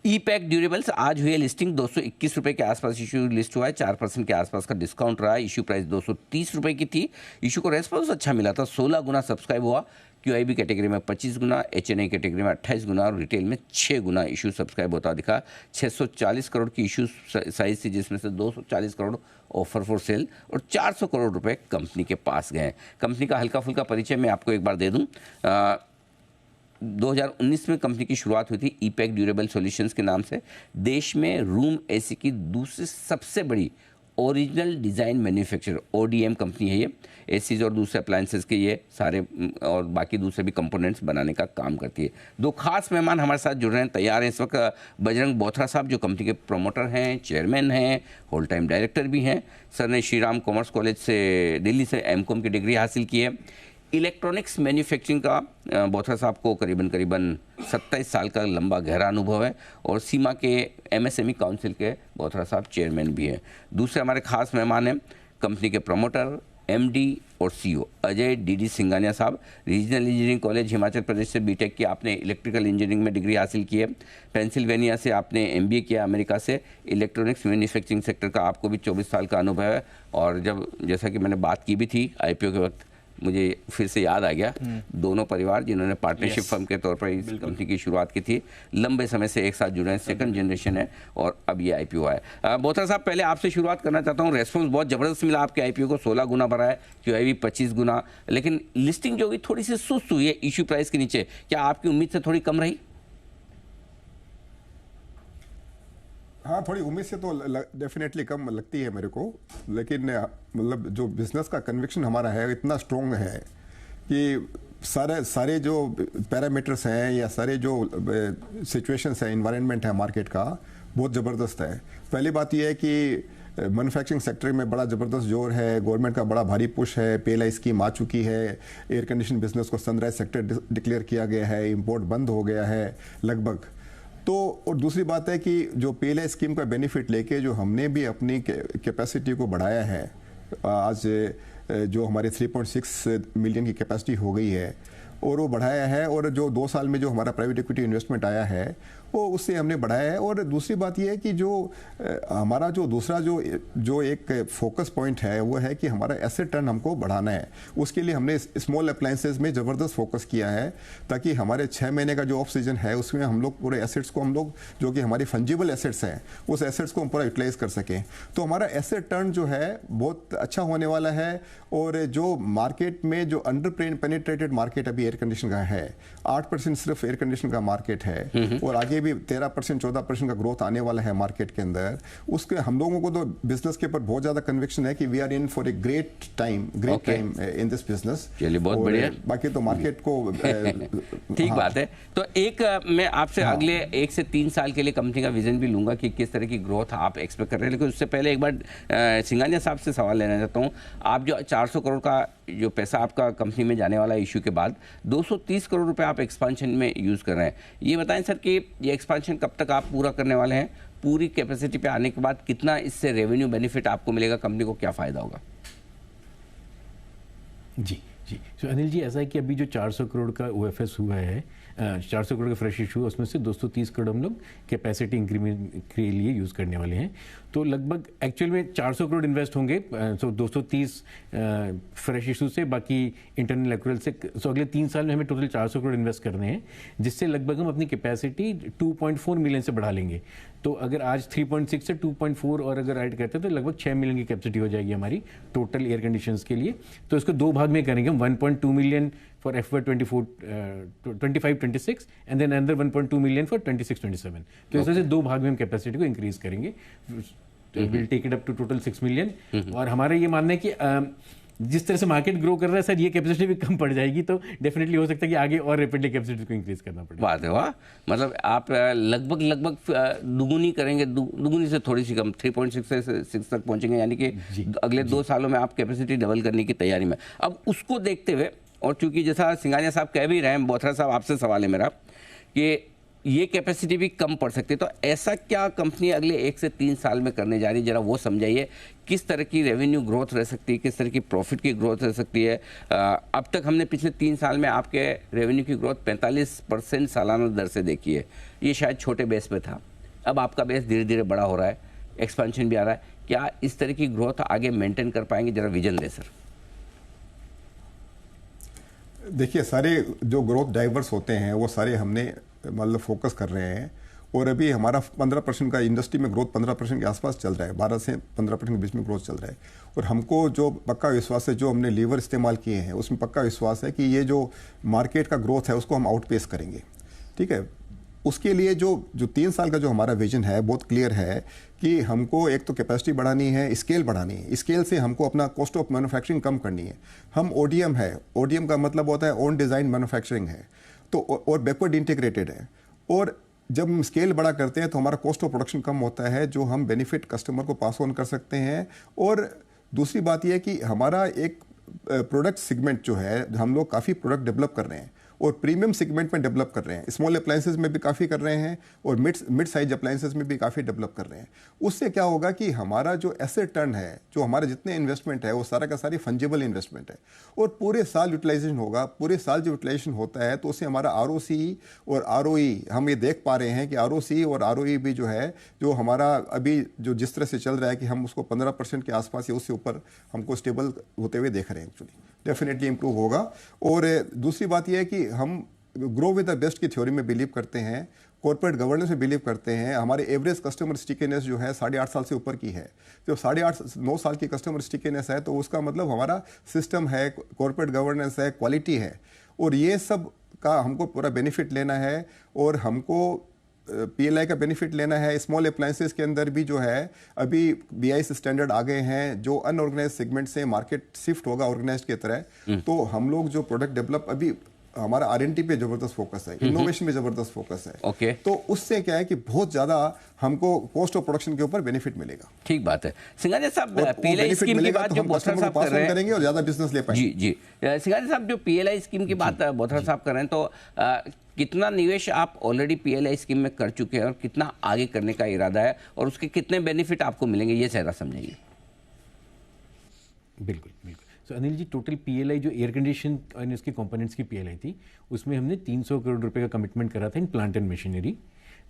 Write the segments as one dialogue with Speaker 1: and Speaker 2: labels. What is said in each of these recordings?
Speaker 1: ई pack durables आज हुई है लिस्टिंग 221 रुपये के आसपास इशू लिस्ट हुआ है, 4% के आसपास का डिस्काउंट रहा है। इशू प्राइस 230 रुपये की थी। इशू को रेस्पॉन्स अच्छा मिला था, 16 गुना सब्सक्राइब हुआ। QIB कैटेगरी में 25 गुना, HNI कैटेगरी में 28 गुना और रिटेल में 6 गुना इशू सब्सक्राइब होता दिखा। 640 करोड़ की इशू साइज थी, जिसमें से 240 करोड़ ऑफर फॉर सेल और 400 करोड़ रुपए कंपनी के पास गए। कंपनी का हल्का फुल्का परिचय मैं आपको एक बार दे दूं। 2019 में कंपनी की शुरुआत हुई थी ईपैक ड्यूरेबल सॉल्यूशंस के नाम से। देश में रूम एसी की दूसरी सबसे बड़ी original design manufacturer ODM company है ये। एसीज और दूसरे अप्लायंसेस के ये सारे और बाकी दूसरे भी कंपोनेंट्स बनाने का काम करती है। दो खास मेहमान हमारे साथ जुड़ रहे हैं, तैयार हैं इस वक्त। बजरंग बोथरा साहब जो कंपनी के प्रमोटर हैं, चेयरमैन हैं, होल टाइम डायरेक्टर भी हैं। सर ने श्री राम कॉमर्स कॉलेज से दिल्ली से MCOM की डिग्री हासिल की है। इलेक्ट्रॉनिक्स मैन्युफैक्चरिंग का बोथरा साहब को करीबन 27 साल का लंबा गहरा अनुभव है और सीमा के MSME काउंसिल के बोथरा साहब चेयरमैन भी हैं। दूसरे हमारे खास मेहमान हैं कंपनी के प्रमोटर, MD और CEO अजय DD सिंघानिया साहब। Regional engineering college Himachal Pradesh से BTech की आपने इलेक्ट्रिकल इंजीनियरिंग में डिग्री हासिल की है। पेंसिल्वेनिया से आपने MBA किया, अमेरिका से इलेक्ट्रॉनिक्स मैन्युफैक्चरिंग सेक्टर का आपको भी 24 साल का अनुभव है। और जब जैसा कि मैंने बात की भी थी IPO के वक्त, मुझे फिर से याद आ गया दोनों परिवार जिन्होंने पार्टनरशिप फर्म के तौर पर इस कंपनी की शुरुआत की थी, लंबे समय से एक साथ जुड़े हैं, सेकंड जनरेशन है और अब ये IPO है। बोथरा साहब, पहले आपसे शुरुआत करना चाहता हूँ। रेस्पॉन्स बहुत ज़बरदस्त मिला आपके IPO को, 16 गुना बढ़ा है, QIB 25 गुना, लेकिन लिस्टिंग जो हुई थोड़ी सी सुस्त हुई है इशू प्राइस के नीचे। क्या आपकी उम्मीद से थोड़ी कम रही?
Speaker 2: हाँ, थोड़ी उम्मीद से तो डेफिनेटली कम लगती है मेरे को, लेकिन मतलब जो बिजनेस का कन्विक्शन हमारा है इतना स्ट्रॉन्ग है कि सारे जो पैरामीटर्स हैं या सारे जो सिचुएशंस हैं, इन्वायरमेंट है मार्केट का, बहुत ज़बरदस्त है। पहली बात यह है कि मैन्युफैक्चरिंग सेक्टर में बड़ा ज़बरदस्त जोर है, गवर्नमेंट का बड़ा भारी पुश है, PLI स्कीम आ चुकी है, एयर कंडीशन बिजनेस को सनराइज सेक्टर डिक्लेयर किया गया है, इंपोर्ट बंद हो गया है लगभग। तो और दूसरी बात है कि जो PLI स्कीम का बेनिफिट लेके जो हमने भी अपनी कैपेसिटी को बढ़ाया है, आज जो हमारे 3.6 मिलियन की कैपेसिटी हो गई है और वो बढ़ाया है, और जो 2 साल में जो हमारा प्राइवेट इक्विटी इन्वेस्टमेंट आया है वो उससे हमने बढ़ाया है। और दूसरी बात ये है कि जो हमारा जो दूसरा जो एक फोकस पॉइंट है वो है कि हमारा एसेट टर्न हमको बढ़ाना है। उसके लिए हमने स्मॉल अप्लायंसेज में ज़बरदस्त फोकस किया है, ताकि हमारे 6 महीने का जो ऑफ सीजन है उसमें हम लोग पूरे एसेट्स को हम लोग जो कि हमारी फंजिबल एसेट्स हैं उस एसेट्स को हम पूरा यूटिलाइज कर सकें। तो हमारा एसेट टर्न जो है बहुत अच्छा होने वाला है। और जो मार्केट में जो अंडर पेनिट्रेटेड मार्केट अभी एयर कंडीशन का है, 8% सिर्फ एयर कंडीशन का मार्केट है और आगे भी 13% 14% का ग्रोथ आने वाला है मार्केट के अंदर। उसके हम लोगों को तो बिजनेस के ऊपर बहुत ज्यादा कन्विक्शन है कि we are in for a great time in this business.
Speaker 1: चलिए, बहुत बढ़िया।
Speaker 2: बाकी तो मार्केट को
Speaker 1: ठीक बात है। तो एक मैं आपसे अगले 1 से 3 साल के लिए कंपनी का विजन भी लूंगा कि किस तरह की ग्रोथ आप एक्सपेक्ट कर रहे हैं, लेकिन उससे पहले एक बार सिंघानिया साहब से सवाल लेना चाहता हूँ। आप जो 400 करोड़ का जो पैसा आपका कंपनी में जाने वाला इशू के बाद 230 करोड़ रुपए आप एक्सपांशन में यूज़ कर रहे हैं, ये बताएं सर कि ये एक्सपांशन कब तक आप पूरा करने वाले हैं? पूरी कैपेसिटी पे आने के बाद कितना इससे रेवेन्यू बेनिफिट आपको मिलेगा, कंपनी को क्या फ़ायदा होगा?
Speaker 3: जी जी, तो अनिल जी, ऐसा है कि अभी जो 400 करोड़ का OFS हुआ है, 400 करोड़ का फ्रेश इशू है, उसमें से 230 करोड़ हम लोग कैपेसिटी इंक्रीमेंट के लिए यूज़ करने वाले हैं। तो लगभग एक्चुअल में 400 करोड़ इन्वेस्ट होंगे, सो 230 फ्रेश इशू से, बाकी इंटरनल एक्रूअल से। सो अगले 3 साल में हमें टोटल 400 करोड़ इन्वेस्ट करने हैं, जिससे लगभग हम अपनी कैपेसिटी 2.4 मिलियन से बढ़ा लेंगे। तो अगर आज 3.6 से 2.4 और अगर ऐड करते हैं तो लगभग 6 मिलियन की कैपेसिटी हो जाएगी हमारी टोटल एयर कंडीशंस के लिए। तो इसको 2 भाग में करेंगे हम, 1.2 million for FY 25-26 and then another 1.2 million for 26-27। तो इस वजह से 2 भाग में हम कैपेसिटी को इंक्रीज करेंगे। Will take it up to total 6 million. और हमारा ये मानना है कि जिस तरह से मार्केट ग्रो कर रहा है सर, ये कैपेसिटी भी कम पड़ जाएगी, तो डेफिनेटली हो सकता है कि आगे और रैपिडली कैपेसिटी को इंक्रीज करना पड़ेगा।
Speaker 1: बात है, वाह। मतलब आप लगभग दुगुनी करेंगे, दुगुनी से थोड़ी सी कम, 3.6 से 6 तक पहुंचेंगे, यानी कि अगले 2 सालों में आप कैपेसिटी डबल करने की तैयारी में। अब उसको देखते हुए, और चूंकि जैसा सिंघानिया साहब कह भी रहे हैं, बोथरा साहब आपसे सवाल है मेरा कि ये कैपेसिटी भी कम पड़ सकती है, तो ऐसा क्या कंपनी अगले 1 से 3 साल में करने जा रही है, जरा वो समझाइए। किस तरह की रेवेन्यू ग्रोथ रह सकती है, किस तरह की प्रॉफिट की ग्रोथ रह सकती है? अब तक हमने पिछले 3 साल में आपके रेवेन्यू की ग्रोथ 45% सालाना दर से देखी है, ये शायद छोटे बेस पे था, अब आपका बेस धीरे धीरे बड़ा हो रहा है, एक्सपेंशन भी आ रहा है, क्या इस तरह की ग्रोथ आगे मेंटेन कर पाएंगे? जरा विजन दे सर।
Speaker 2: देखिए, सारे जो ग्रोथ ड्राइवर्स होते हैं वो सारे हमने मतलब फोकस कर रहे हैं, और अभी हमारा 15% का इंडस्ट्री में ग्रोथ 15% के आसपास चल रहा है, 12 से 15% के बीच में ग्रोथ चल रहा है। और हमको जो पक्का विश्वास है, जो हमने लीवर इस्तेमाल किए हैं उसमें पक्का विश्वास है कि ये जो मार्केट का ग्रोथ है उसको हम आउटपेस करेंगे। ठीक है, उसके लिए जो 3 साल का जो हमारा विजन है बहुत क्लियर है कि हमको एक तो कैपेसिटी बढ़ानी है, स्केल बढ़ानी है, स्केल से हमको अपना कॉस्ट ऑफ मैन्युफैक्चरिंग कम करनी है। हम ओडीएम है, ओडीएम का मतलब होता है ओन डिज़ाइन मैन्युफैक्चरिंग है, तो और बैकवर्ड इंटीग्रेटेड है। और जब हम स्केल बड़ा करते हैं तो हमारा कॉस्ट ऑफ प्रोडक्शन कम होता है, जो हम बेनिफिट कस्टमर को पास ऑन कर सकते हैं। और दूसरी बात यह है कि हमारा एक प्रोडक्ट सेगमेंट जो है, हम लोग काफ़ी प्रोडक्ट डेवलप कर रहे हैं और प्रीमियम सेगमेंट में डेवलप कर रहे हैं, स्मॉल अप्लायंसेस में भी काफ़ी कर रहे हैं और मिड साइज अप्लायंसेस में भी काफ़ी डेवलप कर रहे हैं। उससे क्या होगा कि हमारा जो एसेट टर्न है, जो हमारे जितने इन्वेस्टमेंट है वो सारा का सारी फंजिबल इन्वेस्टमेंट है और पूरे साल यूटिलाइजेशन होगा। पूरे साल जो यूटिलाइजेशन होता है तो उससे हमारा आरओसी और आरओई हम ये देख पा रहे हैं कि आरओसी और आरओई भी जो है, जो हमारा अभी जो जिस तरह से चल रहा है कि हम उसको 15% के आसपास या उससे ऊपर हमको स्टेबल होते हुए देख रहे हैं, एक्चुअली डेफिनेटली इंप्रूव होगा। और दूसरी बात यह है कि हम ग्रो विद द बेस्ट की थ्योरी में बिलीव करते हैं, कॉर्पोरेट गवर्नेंस में बिलीव करते हैं। हमारे एवरेज कस्टमर स्टिकीनेस जो है 8.5 साल से ऊपर की है। जो 8.5-9 साल की कस्टमर स्टिकीनेस है तो उसका मतलब हमारा सिस्टम है, कॉर्पोरेट गवर्नेंस है, क्वालिटी है, और ये सब का हमको पूरा बेनिफिट लेना है। और हमको पीएलआई का बेनिफिट लेना है। स्मॉल अप्लायंसेस के अंदर भी जो है अभी बीआईएस स्टैंडर्ड आ गए हैं, जो अनऑर्गेनाइज सेगमेंट से मार्केट शिफ्ट होगा ऑर्गेनाइज की तरह। तो हम लोग जो प्रोडक्ट डेवलप, अभी हमारा R&D पे जबरदस्त फोकस है, इनोवेशन पे जबरदस्त फोकस है।
Speaker 1: ओके,
Speaker 2: तो उससे क्या है कि बहुत ज्यादा हमको कॉस्ट ऑफ प्रोडक्शन के ऊपर बेनिफिट मिलेगा।
Speaker 1: ठीक बात है। सिंघानिया साहब,
Speaker 2: और
Speaker 1: पीएलआई
Speaker 2: benefit
Speaker 1: स्कीम की
Speaker 2: मिलेगा
Speaker 1: बात
Speaker 2: तो
Speaker 1: जो
Speaker 2: हम
Speaker 1: बोथरा
Speaker 2: कस्टमर
Speaker 1: साहब
Speaker 2: को
Speaker 1: कर
Speaker 2: पास
Speaker 1: रहे
Speaker 2: ऑन
Speaker 1: हैं,
Speaker 2: करेंगे और ज्यादा बिजनेस ले पाएंगे।
Speaker 1: जी जी, सिंघानिया साहब जो पीएलआई स्कीम की बात बोथरा साहब कर रहे हैं, तो कितना निवेश आप ऑलरेडी पीएलआई स्कीम में कर चुके हैं और कितना आगे करने का इरादा है और उसके कितने बेनिफिट आपको मिलेंगे, ये जरा समझाइए।
Speaker 3: बिल्कुल बिल्कुल। सो अनिल जी, टोटल पीएलआई जो एयर कंडीशन और इसके कंपोनेंट्स की पीएलआई थी, उसमें हमने 300 करोड़ रुपए का कमिटमेंट करा था इन प्लांट एंड मशीनरी।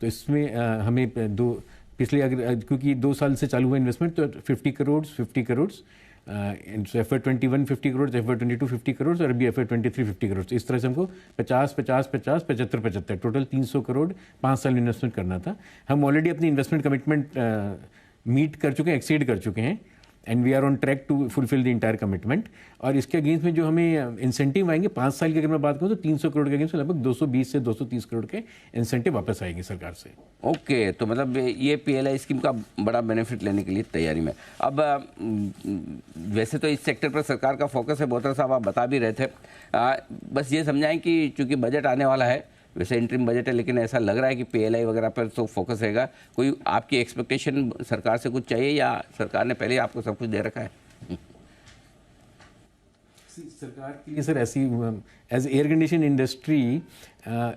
Speaker 3: तो इसमें हमें पिछले अगर क्योंकि 2 साल से चालू हुआ इन्वेस्टमेंट, तो 50 करोड़ FY21 50 करोड़, FY22 50 करोड़ और अभी FY23 50 करोड़। इस तरह से हमको 50, 50, 50, 75, 75 टोटल 300 करोड़ 5 साल इंवेस्टमेंट करना था। हम ऑलरेडी अपनी इन्वेस्टमेंट कमिटमेंट मीट कर चुके हैं, एक्सीड कर चुके हैं, and we are on track to fulfil the entire commitment. और इसके अगेंस्ट में जो हमें इंसेंटिव आएंगे 5 साल की अगर मैं बात करूँ तो 300 करोड़ के अगेंस्ट में लगभग 220 से 230 करोड़ के इंसेंटिव वापस आएंगे सरकार से।
Speaker 1: ओके, तो मतलब ये पीएलआई स्कीम का बड़ा बेनिफिट लेने के लिए तैयारी में। अब वैसे तो इस सेक्टर पर सरकार का फोकस है, बोथरा साहब आप बता भी रहे थे। बस ये समझाएं कि चूंकि बजट आने वाला है, वैसे इंटरिम बजट है, लेकिन ऐसा लग रहा है कि पीएलआई वगैरह पर तो फोकस रहेगा। कोई आपकी एक्सपेक्टेशन सरकार से कुछ चाहिए या सरकार ने पहले आपको सब कुछ दे रखा है?
Speaker 3: सरकार के लिए सर ऐसी एज एयर कंडीशन इंडस्ट्री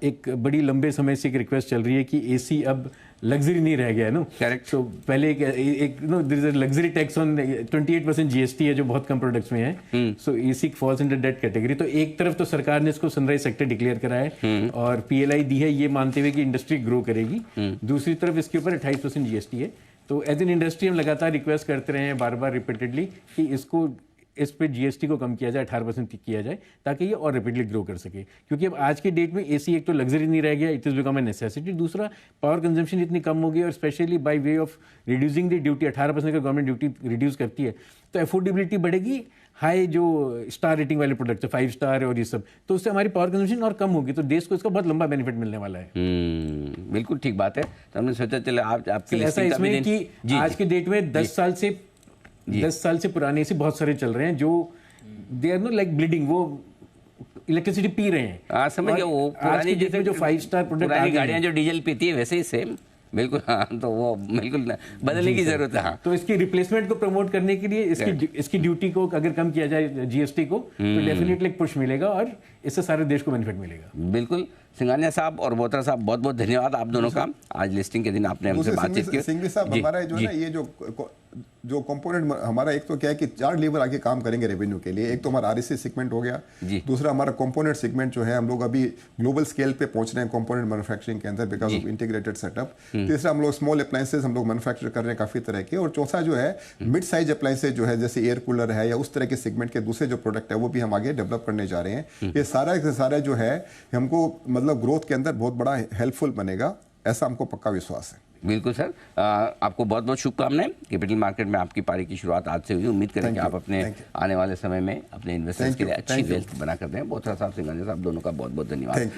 Speaker 3: एक बड़ी लंबे समय से एक रिक्वेस्ट चल रही है कि एसी अब लग्जरी नहीं रह गया है नो।
Speaker 1: करेक्ट।
Speaker 3: सो पहले एक no there is a luxury tax on 28% GST है जो बहुत कम प्रोडक्ट्स में है। So AC falls under that category. तो एक तरफ तो सरकार ने इसको सनराइज सेक्टर डिक्लेयर करा है और पीएलआई दी है ये मानते हुए कि इंडस्ट्री ग्रो करेगी। दूसरी तरफ इसके ऊपर 28% जीएसटी है। तो एज एन इंडस्ट्री हम लगातार रिक्वेस्ट करते रहे हैं बार बार रिपीटेडली कि इसको इस पे जीएसटी को कम किया जाए, 18% किया जाए, ताकि ये और रैपिडली ग्रो कर सके। क्योंकि अब आज के डेट में एसी एक तो लग्जरी नहीं रह गया, it is become a necessity. दूसरा, पावर कंजम्पशन इतनी कम हो गई और specially by way of reducing the duty, 18% का गवर्नमेंट ड्यूटी रिड्यूस करती है, तो अफोर्डेबिलिटी बढ़ेगी। हाई जो स्टार रेटिंग वाले प्रोडक्ट है, 5 स्टार और ये सब, तो उससे हमारी पावर कंजम्पशन और कम होगी, तो देश को इसका बहुत लंबा बेनिफिट मिलने वाला है।
Speaker 1: बिल्कुल ठीक बात है। तो हमने सोचा चले आपके लिए
Speaker 3: ऐसा इसमें कि आज के डेट में 10 साल से पुराने एसी बहुत सारे चल रहे हैं जो they are no like bleeding, वो इलेक्ट्रिसिटी पी रहे हैं।
Speaker 1: हाँ, समझ गया। वो पुरानी
Speaker 3: जैसे जो 5 स्टार प्रोडक्ट
Speaker 1: पुरानी गाड़ियां जो डीजल पीती है वैसे ही सेम, बिल्कुल। हाँ, तो वो बिल्कुल बदलने की जरूरत है। हाँ,
Speaker 3: तो इसकी रिप्लेसमेंट को प्रमोट करने के लिए इसकी ड्यूटी को अगर कम किया जाए जीएसटी को, तो डेफिनेटली एक पुश मिलेगा और इससे सारे देश को बेनिफिट मिलेगा।
Speaker 1: बिल्कुल। सिंघानिया साहब और बोत्रा साहब, बहुत बहुत धन्यवाद आप दोनों का। आज लिस्टिंग के दिन आपने हमसे
Speaker 2: दूसरे
Speaker 1: बातचीत की।
Speaker 2: सिंघवी साहब,
Speaker 1: जी,
Speaker 2: हमारा जो है ना, ये जो कंपोनेंट हमारा, एक तो क्या है कि 4 लीवर आगे काम करेंगे रेवेन्यू के लिए। एक तो हमारा आरएससी सेगमेंट हो गया,
Speaker 1: जी।
Speaker 2: दूसरा हमारा कंपोनेंट सेगमेंट जो है, हम लोग अभी ग्लोबल स्केल पे पहुंच रहे हैं कंपोनेंट मैन्युफैक्चरिंग के अंदर बिकॉज ऑफ इंटीग्रेटेड सेटअप। तीसरा हम लोग स्मॉल अप्लायंसेस हम लोग मैन्युफैक्चर कर रहे हैं काफी तरह के। और चौथा जो है मिड साइज अप्लायंसेस जो है, जैसे एयर कूलर है या उस तरह के सेगमेंट के दूसरे जो प्रोडक्ट है, वो भी हम आगे डेवलप करने जा रहे हैं। ये सारा जो है हमको मतलब ग्रोथ के अंदर बहुत बड़ा हेल्पफुल बनेगा, ऐसा हमको पक्का विश्वास है।
Speaker 1: बिल्कुल सर, आपको बहुत बहुत शुभकामनाएं। कैपिटल मार्केट में आपकी पारी की शुरुआत आज से हुई। उम्मीद करें कि आप अपने आने वाले समय में अपने इन्वेस्टर्स के लिए अच्छी वेल्थ बना कर दें। बोत्रा साहब, सिंघानिया साहब, दोनों का बहुत बहुत धन्यवाद।